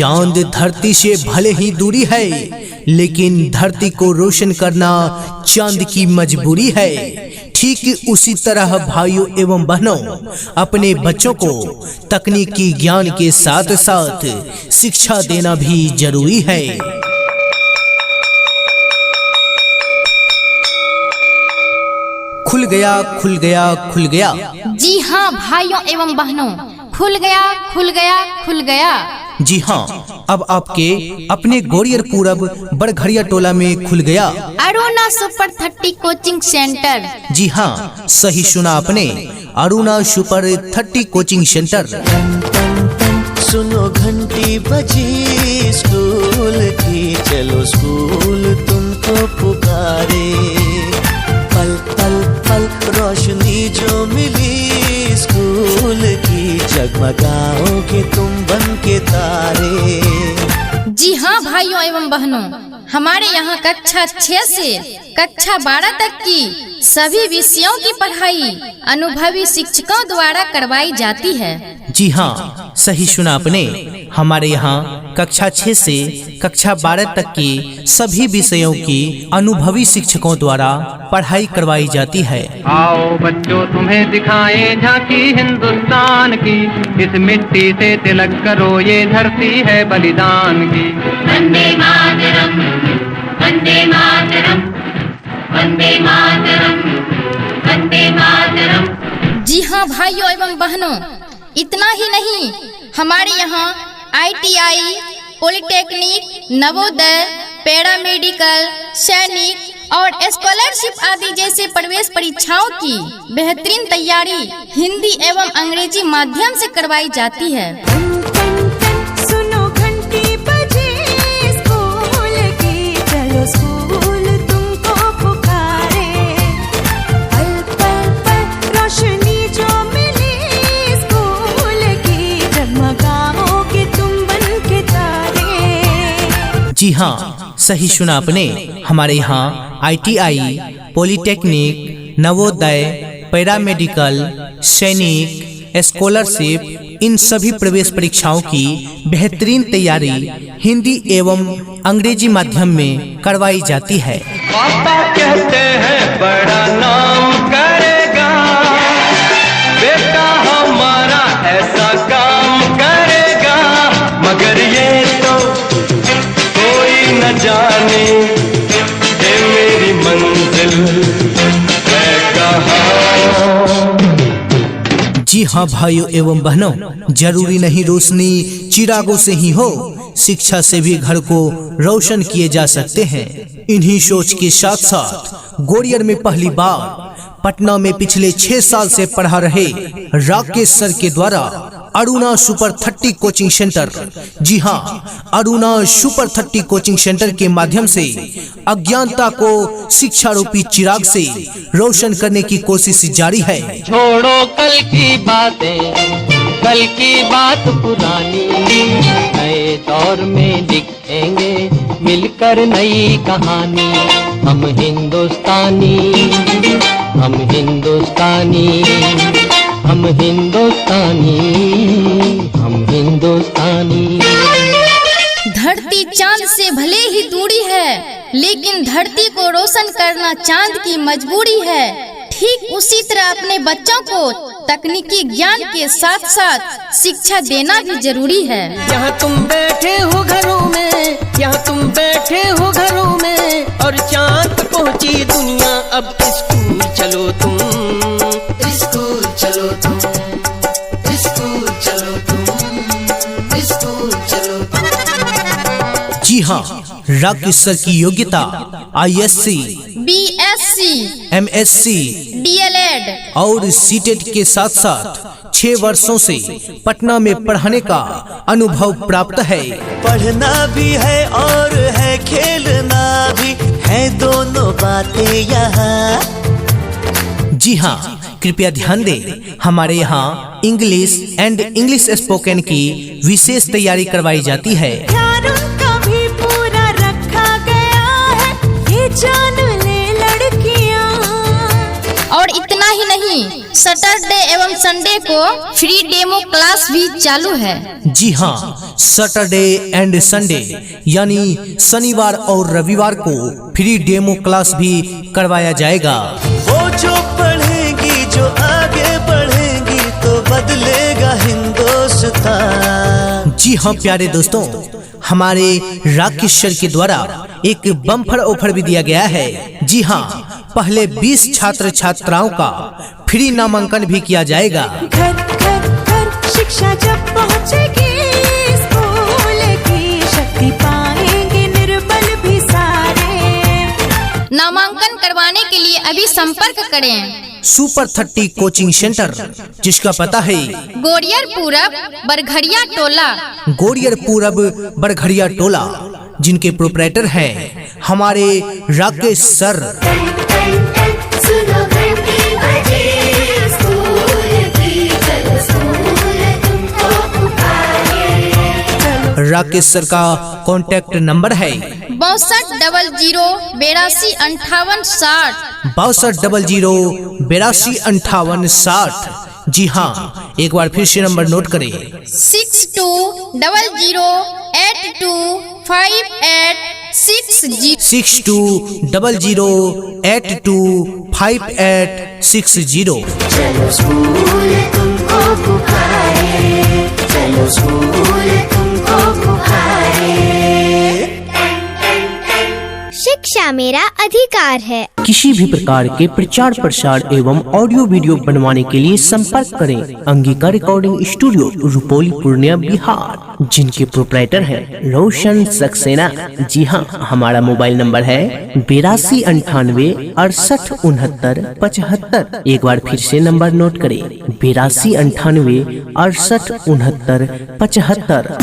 चांद धरती से भले ही दूरी है, लेकिन धरती को रोशन करना चांद की मजबूरी है। ठीक उसी तरह भाइयों एवं बहनों, अपने बच्चों को तकनीकी ज्ञान के साथ साथ शिक्षा देना भी जरूरी है। खुल गया, खुल गया, खुल गया। जी हाँ भाइयों एवं बहनों, खुल गया, खुल गया, खुल गया। जी हाँ, अब आपके अपने गोरियर पूरब बड़घड़िया टोला में खुल गया अरुणा सुपर 30 कोचिंग सेंटर। जी हाँ, सही सुना आपने, अरुणा सुपर 30 कोचिंग सेंटर। सुनो घंटी बजी स्कूल की, चलो स्कूल तुमको पुकारे। पल पल पल रोशनी जो मिली स्कूल की, जगमगाओगे तुम बन के तारे। जी हाँ भाइयों एवं बहनों, हमारे यहाँ कक्षा 6 से कक्षा 12 तक की सभी विषयों की पढ़ाई अनुभवी शिक्षकों द्वारा करवाई जाती है। जी हाँ, सही सुना आपने, हमारे यहाँ कक्षा 6 से कक्षा 12 तक की सभी विषयों की अनुभवी शिक्षकों द्वारा पढ़ाई करवाई जाती है। आओ बच्चों तुम्हें दिखाएं झांकी हिंदुस्तान की, इस मिट्टी से तिलक करो ये धरती है बलिदान की। वंदे मातरम, वंदे मातरम, वंदे मातरम, वंदे मातरम। जी हाँ भाइयों एवं बहनों, इतना ही नहीं, हमारे यहाँ ITI, पॉलिटेक्निक, नवोदय, पैरामेडिकल, सैनिक और स्कॉलरशिप आदि जैसे प्रवेश परीक्षाओं की बेहतरीन तैयारी हिंदी एवं अंग्रेजी माध्यम से करवाई जाती है। सुनो घंटी बजी स्कूल की, चलो स्कूल तुमको पुकारे। पल पल पल रोशनी जो मिली स्कूल की, जगमगाओगे तुम बन के तारे। जी हाँ, सही सुना आपने, हमारे यहाँ ITI, पॉलिटेक्निक, नवोदय, पैरामेडिकल, सैनिक, स्कॉलरशिप इन सभी प्रवेश परीक्षाओं की बेहतरीन तैयारी हिंदी एवं अंग्रेजी माध्यम में करवाई जाती है। पापा कहते हैं बड़ा नाम करेगा, बेटा हमारा ऐसा काम करेगा, मगर ये तो कोई न जाने ये मेरी मंजिल है कहाँ। जी हाँ भाइयों एवं बहनों, जरूरी नहीं रोशनी चिरागों से ही हो, शिक्षा से भी घर को रोशन किए जा सकते हैं। इन्हीं सोच के साथ साथ गोरियर में पहली बार पटना में पिछले 6 साल से पढ़ा रहे राकेश सर के द्वारा अरुणा सुपर 30 कोचिंग सेंटर, जी हाँ, अरुणा सुपर 30 कोचिंग सेंटर के माध्यम से अज्ञानता को शिक्षा रूपी चिराग से रोशन करने की कोशिश जारी है। छोड़ो कल की बातें, कल की बात पुरानी, नए दौर में लिखेंगे मिलकर नई कहानी। हम हिंदुस्तानी, हम हिंदुस्तानी, हम हिंदुस्तानी, हम हिंदुस्तानी। धरती चांद से भले ही दूरी है, लेकिन धरती को रोशन करना चांद की मजबूरी है। ठीक उसी तरह अपने बच्चों को तकनीकी ज्ञान के साथ साथ शिक्षा देना भी जरूरी है। यहाँ तुम बैठे हो घरों में, यहाँ तुम बैठे हो घरों में, और चांद पहुँची दुनिया। अब स्कूल चलो तुम, स्कूल चलो तुम, स्कूल चलो तुम, स्कूल चलो तुम। जी हाँ, राकेश सर की योग्यता ISC, BSc, MSc, DLED और सीटेट के साथ साथ 6 वर्षों से पटना में पढ़ाने का अनुभव प्राप्त है। पढ़ना भी है और है खेलना भी है, दोनों बातें यहाँ। जी हाँ, कृपया ध्यान दें, हमारे यहाँ इंग्लिश एंड इंग्लिश स्पोकन की विशेष तैयारी करवाई जाती है। ध्यान उनका भी पूरा रखा गया है, ये जान ले लड़कियां। और इतना ही नहीं, सैटरडे एवं संडे को फ्री डेमो क्लास भी चालू है। जी हाँ, सैटरडे एंड संडे यानी शनिवार और रविवार को फ्री डेमो क्लास भी करवाया जाएगा। वो जो पढ़ेंगी, जो आगे बढ़ेंगी तो बदलेगा हिंदुस्तान। जी हाँ प्यारे दोस्तों, हमारे राकेश सर के द्वारा एक बम्पर ऑफर भी दिया गया है। जी हाँ, पहले 20 छात्र छात्राओं का फ्री नामांकन भी किया जाएगा। घर घर घर शिक्षा जब पहुंचेगी, स्कूल की शक्ति पाएंगे निर्बल भी सारे। नामांकन करवाने के लिए अभी संपर्क करें सुपर 30 कोचिंग सेंटर, जिसका पता है गोरियर पूरब बरघड़िया टोला, गोरियर पूरब बरघड़िया टोला, जिनके प्रोपराइटर हैं हमारे राकेश सर। सुनो घंटी बजे, स्कूल की चलो स्कूल तुमको पुकारे। राकेश सर का कॉन्टैक्ट नंबर है 6200 82 58 60। 6200 82 58 60। जी हाँ, एक बार फिर से नंबर नोट करें 6200 82 58 60। 6200 82 58 60। चलो स्कूल तुमको पुकारे, चलो स्कूल तुमको पुकारे। शिक्षा मेरा अधिकार है। किसी भी प्रकार के प्रचार प्रसार एवं ऑडियो वीडियो बनवाने के लिए संपर्क करें अंगिका रिकॉर्डिंग स्टूडियो, रुपौली, पूर्णिया, बिहार, जिनके प्रोपराइटर हैं रोशन सक्सेना। जी हाँ, हमारा मोबाइल नंबर है 82 98 68 69 75। एक बार फिर से नंबर नोट करें 82 98 68 69 75।